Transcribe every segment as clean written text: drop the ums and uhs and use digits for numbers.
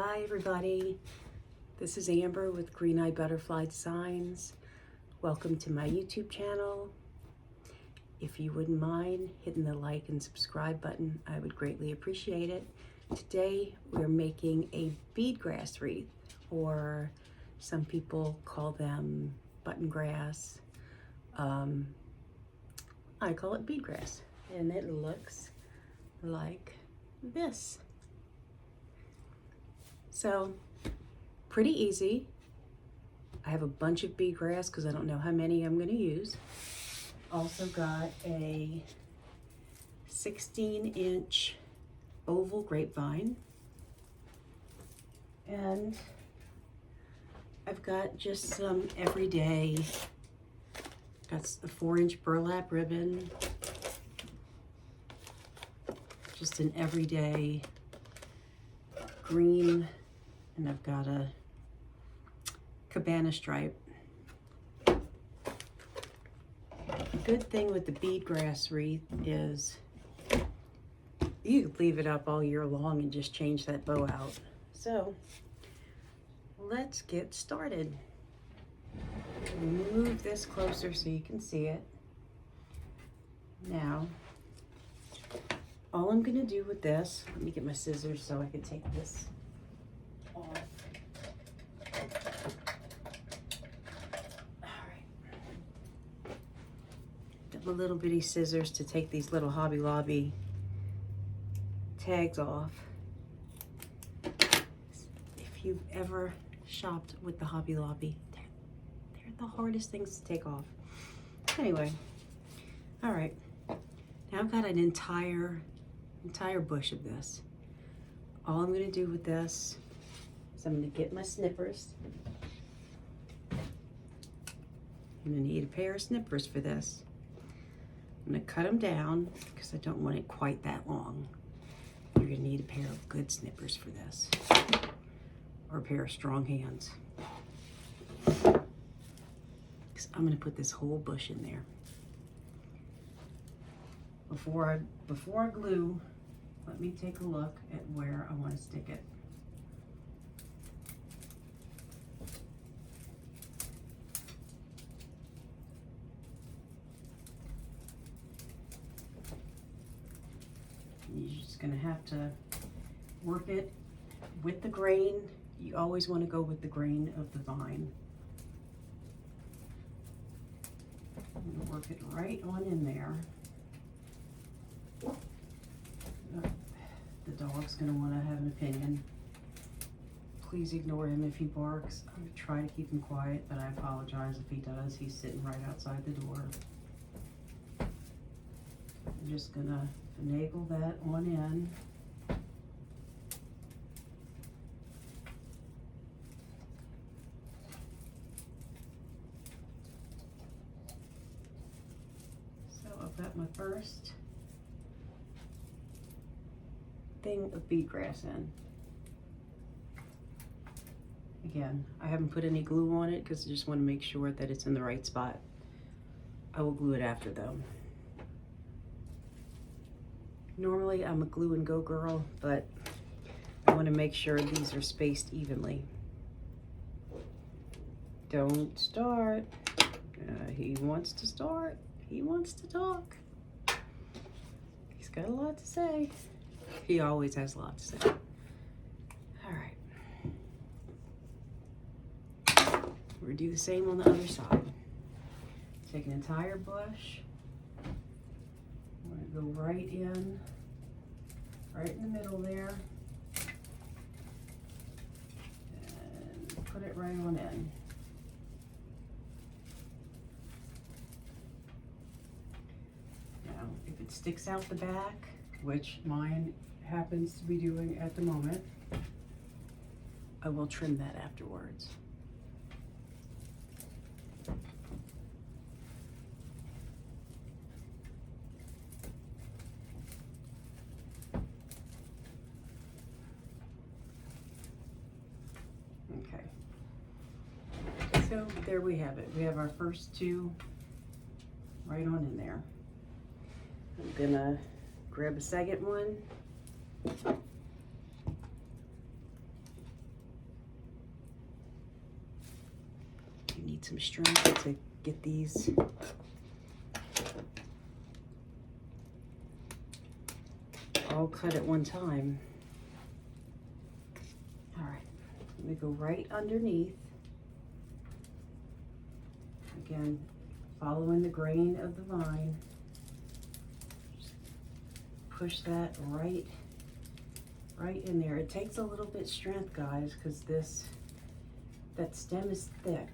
Hi everybody, this is Amber with Green Eye Butterfly Designs. Welcome to my YouTube channel. If you wouldn't mind hitting the like and subscribe button, I would greatly appreciate it. Today we're making a bead grass wreath, or some people call them button grass. I call it bead grass, and it looks like this. So, pretty easy. I have a bunch of bead grass because I don't know how many I'm going to use. Also got a 16-inch oval grapevine. And I've got just some everyday, got a 4-inch burlap ribbon. Just an everyday green. And I've got a cabana stripe. The good thing with the bead grass wreath is you could leave it up all year long and just change that bow out. So let's get started. Move this closer so you can see it. Now, all I'm gonna do with this, let me get my scissors so I can take this off. Alright. Got my little bitty scissors to take these little Hobby Lobby tags off. If you've ever shopped with the Hobby Lobby, they're the hardest things to take off. Anyway, alright. Now I've got an entire bush of this. All I'm gonna do with this is I'm gonna get my snippers. I'm gonna need a pair of snippers for this. I'm gonna cut them down because I don't want it quite that long. You're gonna need a pair of good snippers for this, or a pair of strong hands. Because I'm gonna put this whole bush in there. Before I glue, let me take a look at where I want to stick it. You're just going to have to work it with the grain. You always want to go with the grain of the vine. I'm going to work it right on in there. The dog's going to want to have an opinion. Please ignore him if he barks. I'm going to try to keep him quiet, but I apologize if he does. He's sitting right outside the door. I'm just going to finagle that on in. So I've got my first thing of bead grass in. Again, I haven't put any glue on it because I just want to make sure that it's in the right spot. I will glue it after though. Normally I'm a glue and go girl, but I want to make sure these are spaced evenly. Don't start. He wants to start. He wants to talk. He's got a lot to say. He always has a lot to say. All right. We're gonna do the same on the other side. Take an entire bush. I'm gonna go right in the middle there. And put it right on in. Now, if it sticks out the back, which mine happens to be doing at the moment, I will trim that afterwards. Okay. So there we have it. We have our first two right on in there. I'm gonna grab a second one. need some strength to get these all cut at one time. All right, let me go right underneath. Again, following the grain of the vine. Just push that right in there. It takes a little bit strength, guys, because that stem is thick,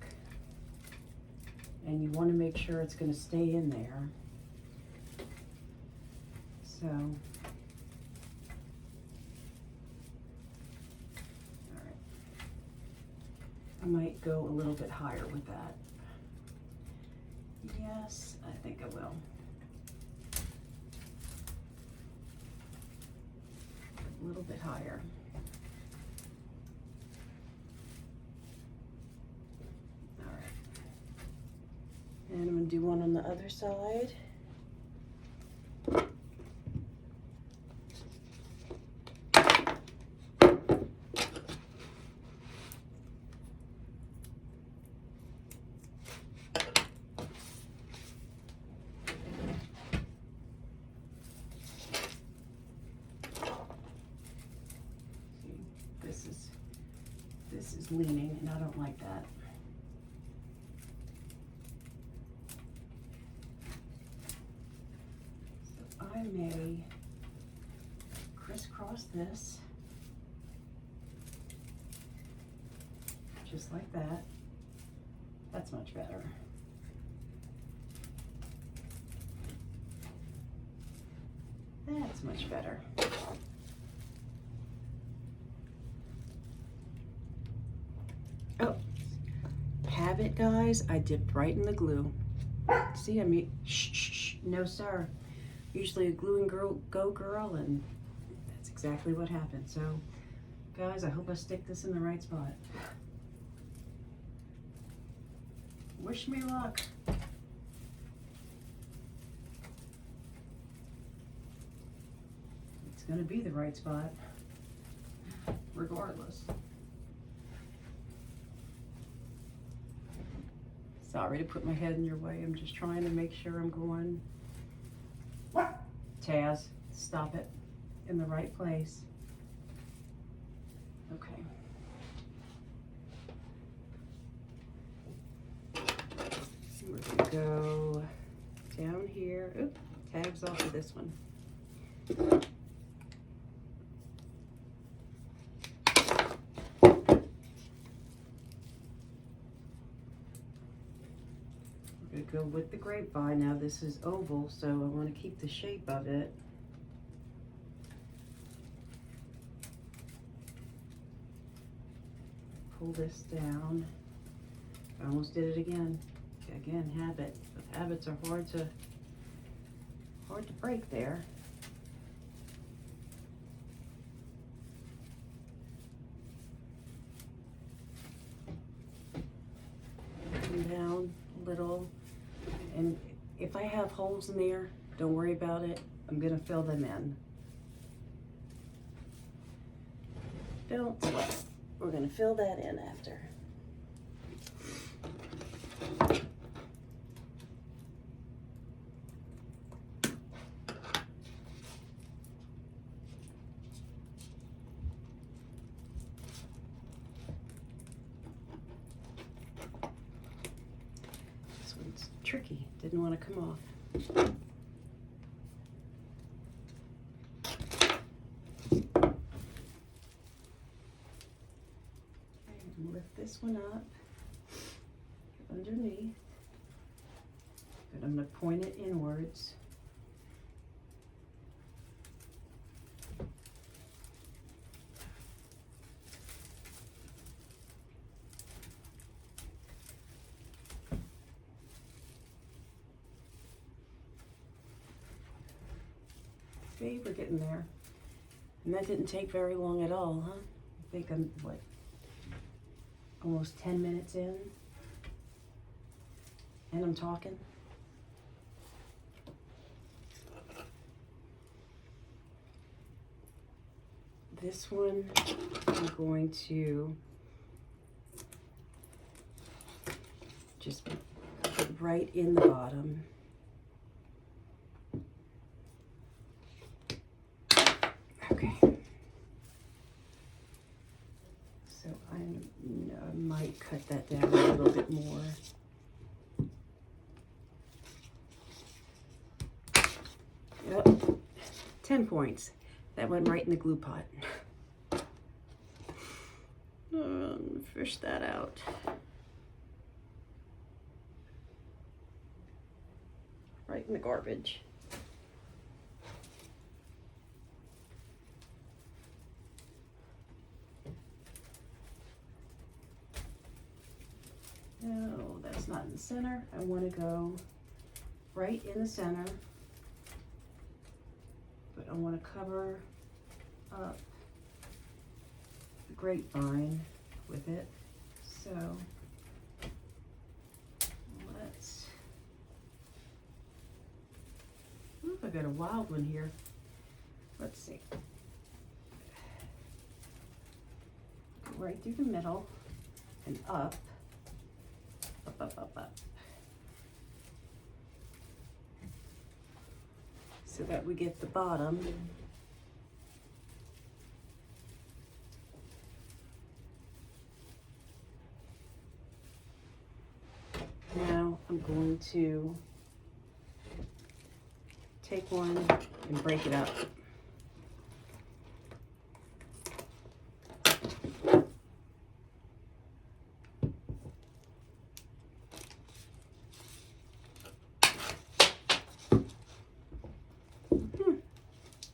and you want to make sure it's going to stay in there. So, all right, I might go a little bit higher with that. Yes, I think I will. A little bit higher. All right. And I'm going to do one on the other side. This is leaning, and I don't like that. So I may crisscross this, just like that. That's much better. That's much better. Oh, have it, guys. I dipped right in the glue. See, I mean, shh, no sir. Usually a glue and go girl, and that's exactly what happened. So, guys, I hope I stick this in the right spot. Wish me luck. It's gonna be the right spot, regardless. Sorry to put my head in your way. I'm just trying to make sure I'm going. Taz, stop it. In the right place. Okay. We're gonna go down here. Oop, tags off of this one. Go with the grapevine. Now this is oval, so I want to keep the shape of it. Pull this down. I almost did it again. Again, habit. But habits are hard to break there. Come down a little. And if I have holes in there, don't worry about it. I'm gonna fill them in. Don't sweat. We're gonna fill that in after. This one's tricky. Didn't want to come off. Lift this one up underneath, but I'm going to point it inwards. See, we're getting there. And that didn't take very long at all, huh? I think I'm, what, almost 10 minutes in, and I'm talking. This one, I'm going to just put right in the bottom. Okay. So I might cut that down a little bit more. Yep, 10 points. That went right in the glue pot. Fish that out. Right in the garbage. No, that's not in the center. I want to go right in the center, but I want to cover up the grapevine with it. So let's, ooh, I got a wild one here. Let's see. Go right through the middle and up. Up. So that we get the bottom. Now I'm going to take one and break it up.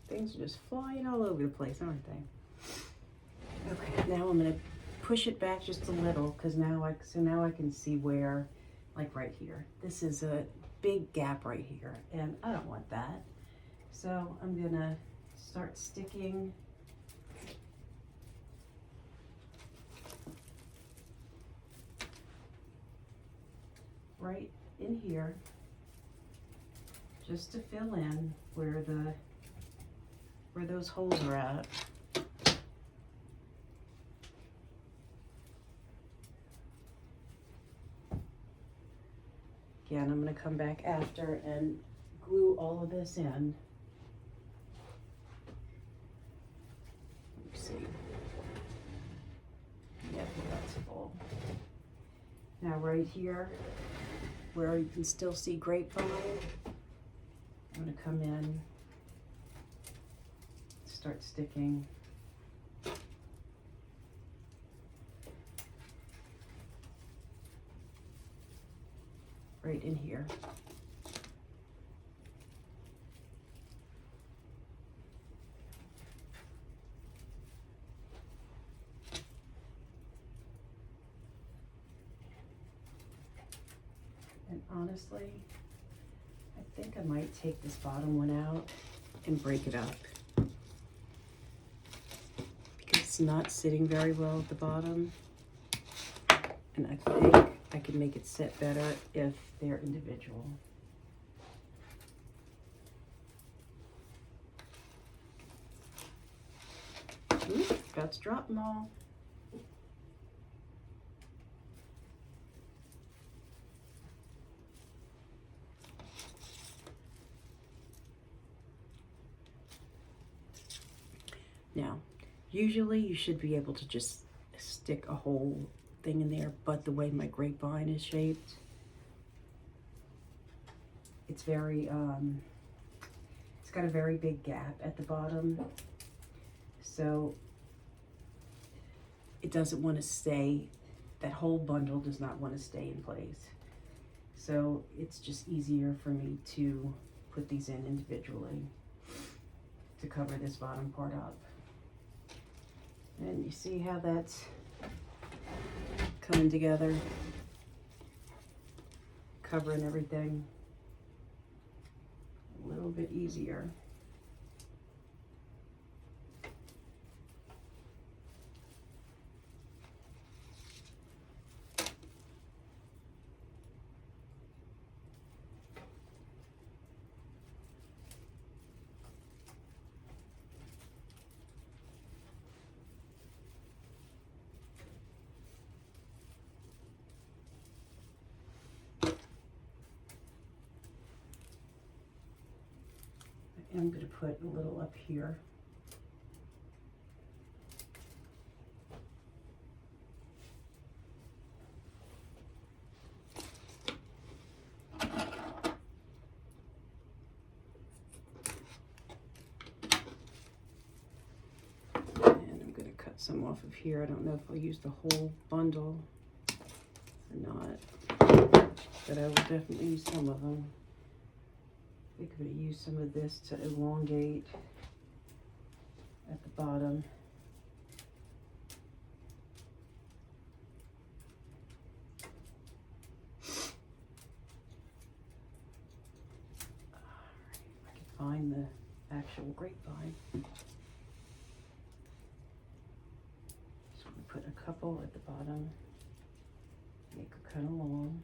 Things are just flying all over the place, aren't they? Okay, now I'm gonna push it back just a little because now I can see where, like right here. This is a big gap right here, and I don't want that. So I'm gonna start sticking right in here, just to fill in where those holes are at. Again, I'm going to come back after and glue all of this in. Let's see. Yep, that's full. Now right here, where you can still see grapevine, I'm going to come in, start sticking right in here. And honestly, I think I might take this bottom one out and break it up, because it's not sitting very well at the bottom. And I think I can make it sit better if they're individual. Ooh, got to drop them all. Now, usually you should be able to just stick a whole thing in there, but the way my grapevine is shaped, it's very, it's got a very big gap at the bottom, so it doesn't want to stay, that whole bundle does not want to stay in place. So it's just easier for me to put these in individually to cover this bottom part up. And you see how that's coming together, covering everything a little bit easier. And I'm going to put a little up here. Some off of here. I don't know if I'll use the whole bundle or not, but I will definitely use some of them. I think I'm going to use some of this to elongate at the bottom. Alright, if I can find the actual grapevine. Put a couple at the bottom, make it kind of long.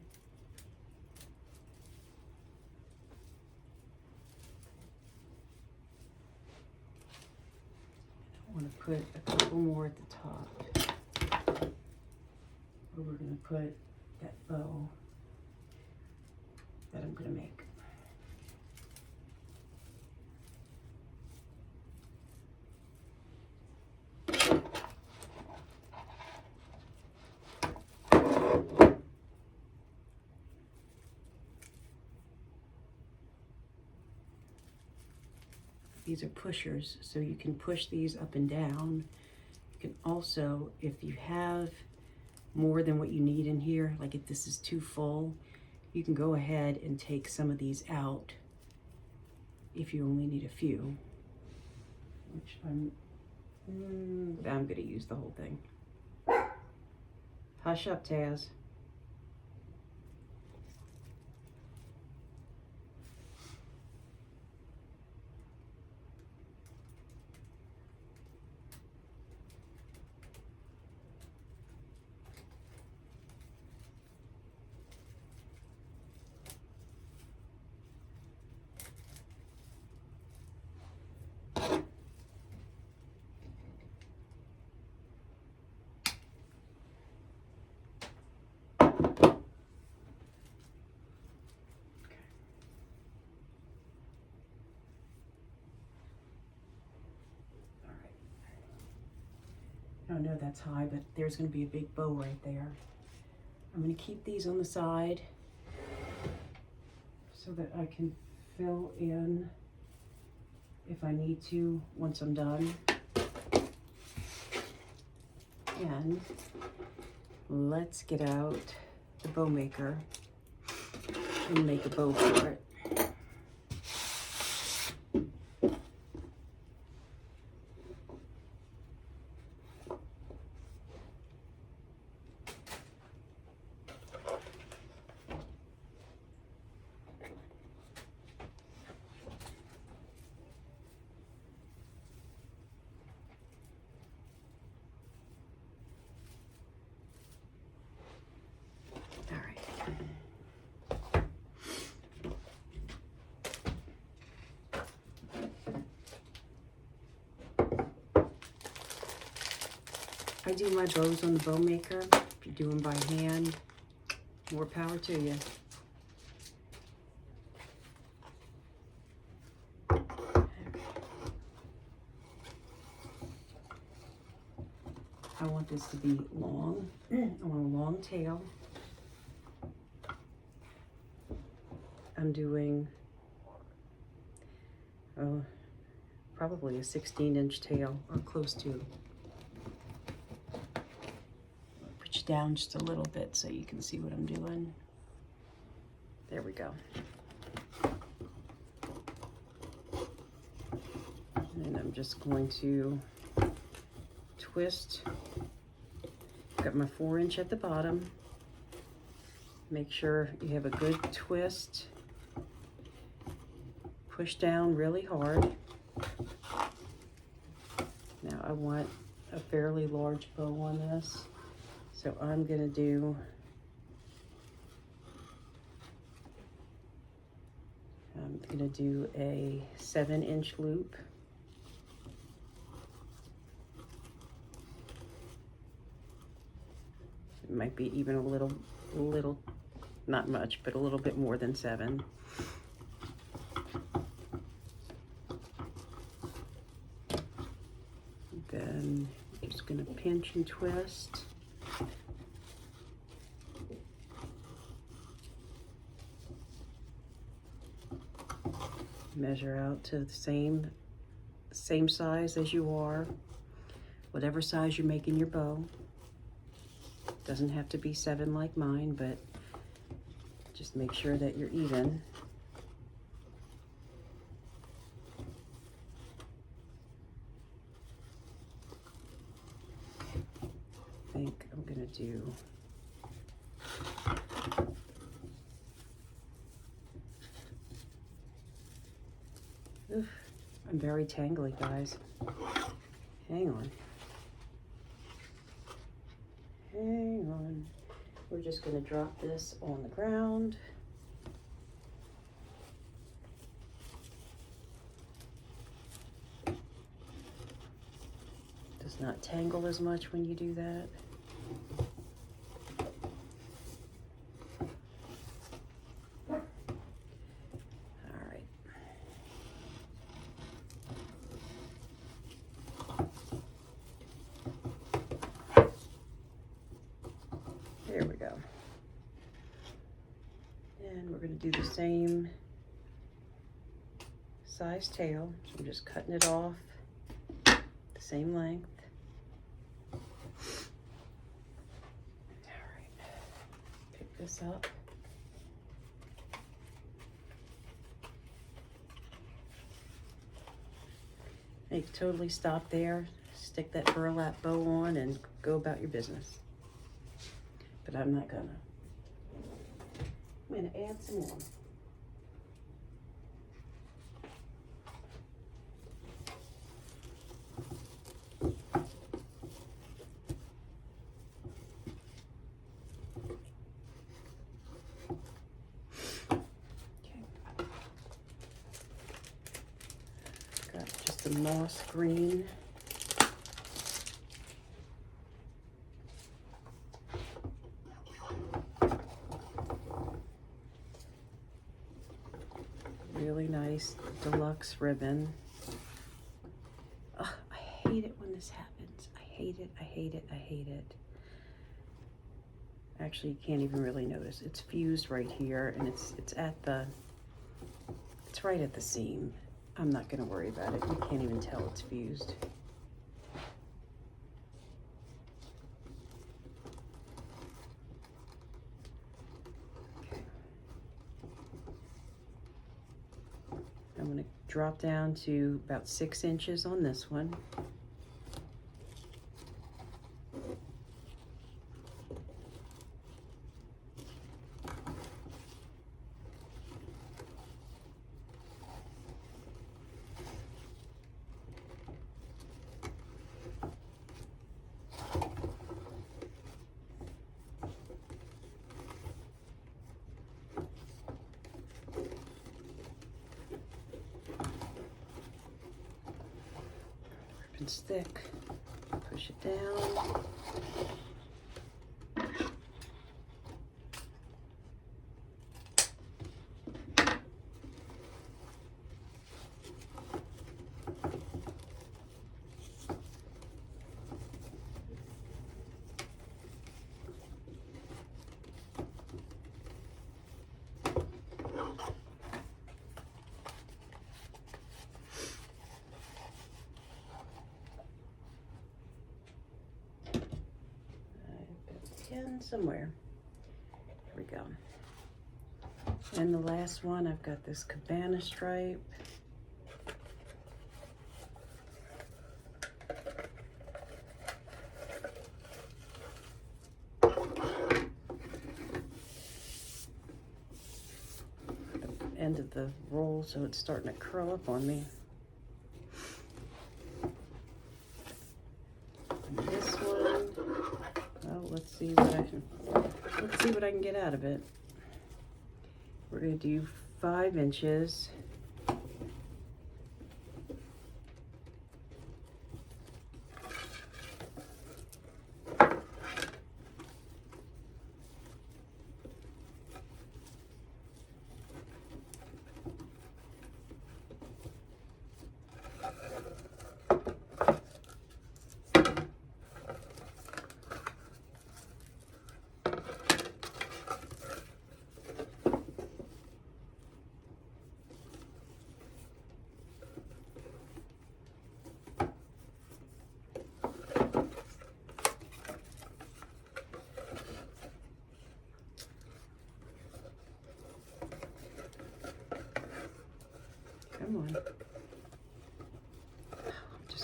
I want to put a couple more at the top. Where we're going to put that bow that I'm going to make. These are pushers, so you can push these up and down. You can also, if you have more than what you need in here, like if this is too full, you can go ahead and take some of these out if you only need a few, which I'm going to use the whole thing. Hush up, Taz. I don't know that's high, but there's going to be a big bow right there. I'm going to keep these on the side so that I can fill in if I need to once I'm done. And let's get out the bow maker and make a bow for it. I do my bows on the bow maker. If you do them by hand, more power to you. I want this to be long. I want a long tail. I'm doing probably a 16-inch tail or close to. Put you down just a little bit so you can see what I'm doing. There we go. And I'm just going to twist. Got my 4-inch at the bottom. Make sure you have a good twist. Push down really hard. Now I want a fairly large bow on this, so I'm gonna do a 7-inch loop. It might be even a little, not much, but a little bit more than 7. going to pinch and twist. Measure out to the same size as you are, whatever size you're making your bow. Doesn't have to be 7 like mine, but just make sure that you're even. I think I'm gonna do oof, I'm very tangly, guys. Hang on. Hang on. We're just going to drop this on the ground. Does not tangle as much when you do that. There we go. And we're going to do the same size tail. So I'm just cutting it off the same length. All right. Pick this up. And you can totally stop there, stick that burlap bow on, and go about your business. But I'm not gonna. I'm gonna add some more. Okay. Got just a moss green. Really nice deluxe ribbon. Ugh, I hate it when this happens. I hate it, I hate it, I hate it. Actually, you can't even really notice. It's fused right here, and it's right at the seam. I'm not gonna worry about it. You can't even tell it's fused. I'm going to drop down to about 6 inches on this one. And stick, push it down. Somewhere. Here we go. And the last one, I've got this cabana stripe. The end of the roll, so it's starting to curl up on me. And this one, well, let's see what I can get out of it. We're going to do 5 inches.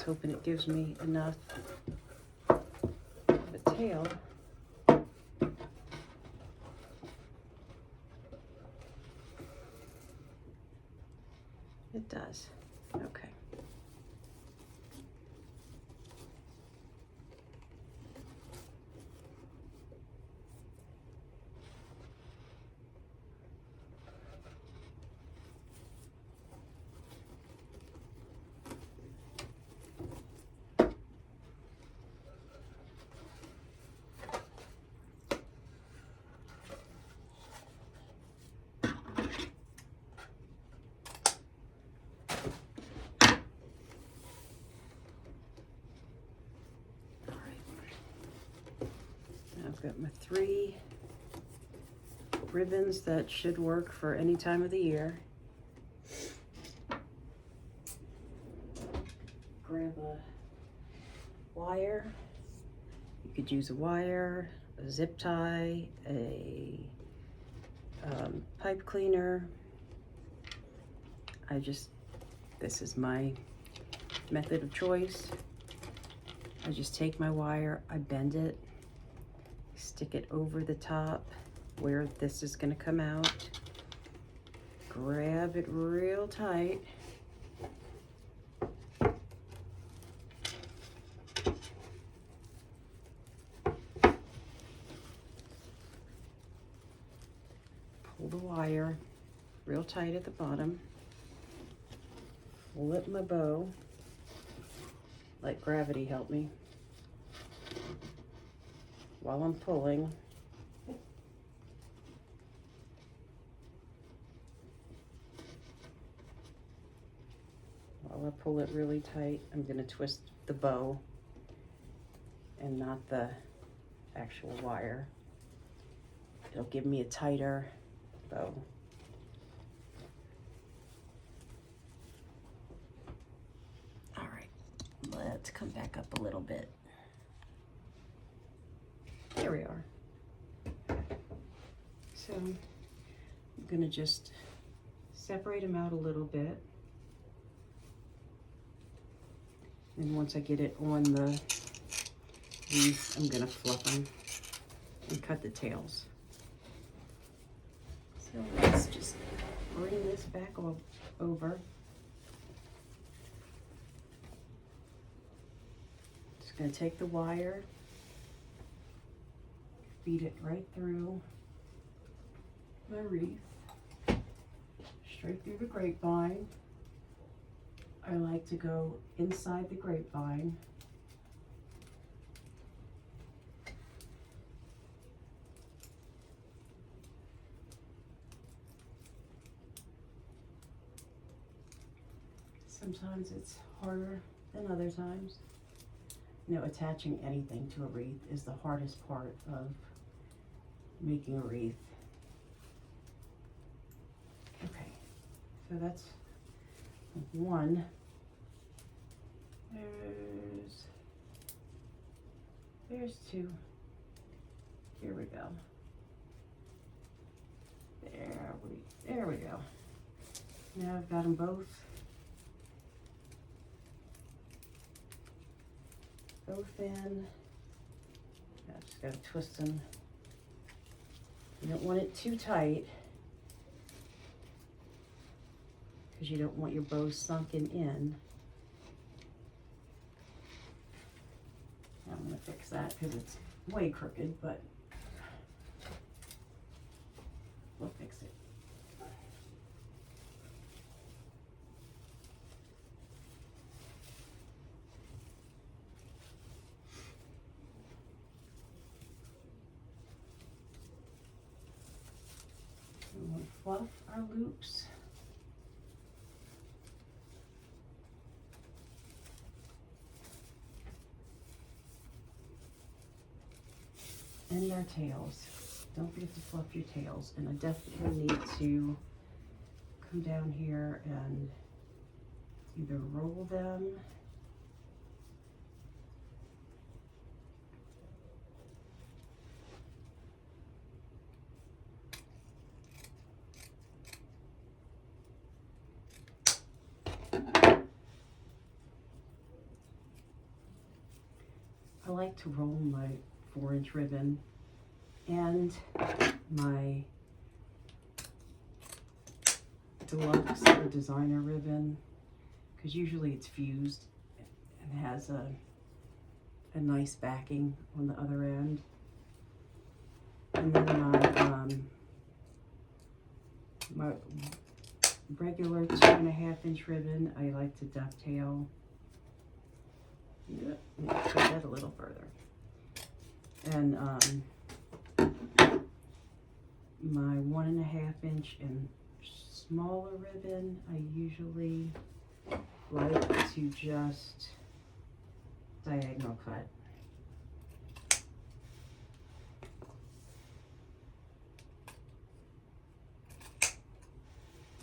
hoping it gives me enough of a tail. It does. Okay. I've got my 3 ribbons that should work for any time of the year. Grab a wire. You could use a wire, a zip tie, a pipe cleaner. This is my method of choice. I just take my wire, I bend it, stick it over the top where this is going to come out, grab it real tight, pull the wire real tight at the bottom, flip my bow, let gravity help me while I'm pulling. While I pull it really tight, I'm going to twist the bow and not the actual wire. It'll give me a tighter bow. All right, let's come back up a little bit. There we are. So I'm going to just separate them out a little bit. And once I get it on the wreath, I'm going to fluff them and cut the tails. So let's just bring this back over. Just going to take the wire, feed it right through my wreath, straight through the grapevine. I like to go inside the grapevine. Sometimes it's harder than other times. You know, attaching anything to a wreath is the hardest part of making a wreath. Okay, so that's one. There's 2. Here we go. There we go. Now I've got them both in. I just gotta twist them. You don't want it too tight because you don't want your bow sunken in. I'm gonna fix that because it's way crooked, but we'll fix it. We want to fluff our loops. And our tails. Don't forget to fluff your tails. And I definitely need to come down here and either roll them like to roll my 4-inch ribbon and my deluxe or designer ribbon, because usually it's fused and has a nice backing on the other end. And then my regular 2.5-inch ribbon, I like to dovetail. Yep, put that a little further. And my 1.5-inch and smaller ribbon, I usually like to just diagonal cut.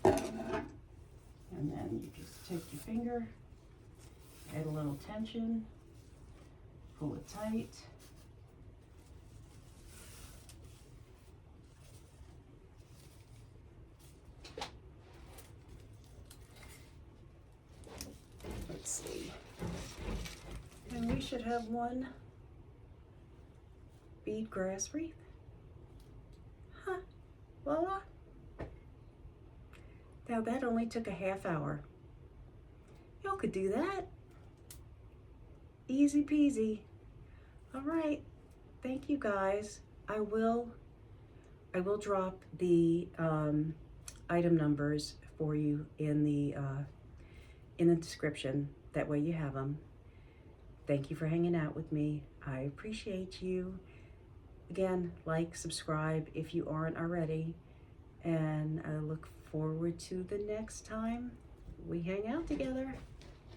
And then you just take your finger, add a little tension, pull it tight. Let's see. And we should have one bead grass wreath. Huh, voila. Now that only took a half hour. Y'all could do that. Easy peasy. All right, thank you guys. I will drop the item numbers for you in the description. That way you have them. Thank you for hanging out with me. I appreciate you. Again, like, subscribe if you aren't already, and I look forward to the next time we hang out together.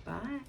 Bye.